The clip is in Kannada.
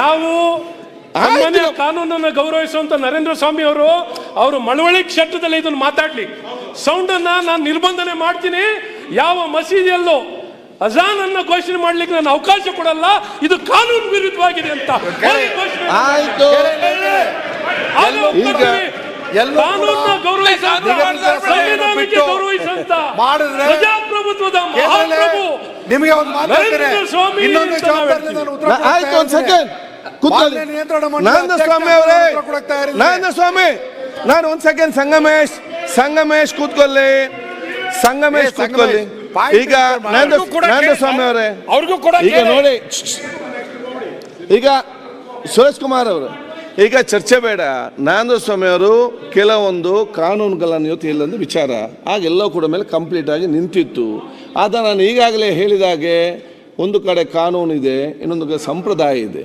ನಾವು ಸಾಮಾನ್ಯ ಕಾನೂನನ್ನು ಗೌರವಿಸುವಂತ ನರೇಂದ್ರ ಸ್ವಾಮಿ ಅವರು ಮಳವಳ್ಳಿ ಕ್ಷೇತ್ರದಲ್ಲಿ ಇದನ್ನು ಮಾತಾಡ್ಲಿ. ಸೌಂಡ್ ಅನ್ನ ನಾನು ನಿರ್ಬಂಧನೆ ಮಾಡ್ತೀನಿ. ಯಾವ ಮಸೀದಿಯಲ್ಲೂ ಅಜಾನ್ ಅನ್ನ ಘೋಷಣೆ ಮಾಡ್ಲಿಕ್ಕೆ ನಾನು ಅವಕಾಶ ಕೊಡಲ್ಲ. ಇದು ಕಾನೂನು ವಿರುದ್ಧವಾಗಿದೆ ಅಂತ ಆಯ್ತು. ಕಾನೂನನ್ನ ಗೌರವಿಸಂತ ಸಂವಿಧಾನಕ್ಕೆ ಗೌರವಿಸಂತ ಪ್ರಜಾಪ್ರಭುತ್ವದ ಮಹಾಪ್ರಭು ನಿಮಗೆ ಒಂದು ನರೇಂದ್ರ ಸ್ವಾಮಿ. ಆಯ್ತು, ಒಂದು ಸೆಕೆಂಡ್ ಕೂತ್ಕೊಳ್ಳಿ. ನರೇಂದ್ರ ಸ್ವಾಮಿ ಅವರೇ, ನರೇಂದ್ರ ಸ್ವಾಮಿ, ನಾನು ಒಂದು ಸೆಕೆಂಡ್. ಸಂಗಮೇಶ್ ಕೂತ್ಕೊಳ್ಳಿ. ಈಗ ನರೇಂದ್ರ ಸ್ವಾಮಿ ಅವರೇ, ಈಗ ನೋಡಿ, ಈಗ ಸುರೇಶ್ ಕುಮಾರ್ ಅವರು, ಈಗ ಚರ್ಚೆ ಬೇಡ. ನರೇಂದ್ರ ಸ್ವಾಮಿ ಅವರು ಕೆಲವೊಂದು ಕಾನೂನುಗಳನ್ನು ಇವತ್ತು ಇಲ್ಲೊಂದು ವಿಚಾರ ಆಗೆಲ್ಲವೂ ಕೂಡ ಮೇಲೆ ಕಂಪ್ಲೀಟ್ ಆಗಿ ನಿಂತಿತ್ತು. ಆದ ನಾನು ಈಗಾಗಲೇ ಹೇಳಿದಾಗೆ ಒಂದು ಕಡೆ ಕಾನೂನು ಇದೆ, ಇನ್ನೊಂದು ಕಡೆ ಸಂಪ್ರದಾಯ ಇದೆ.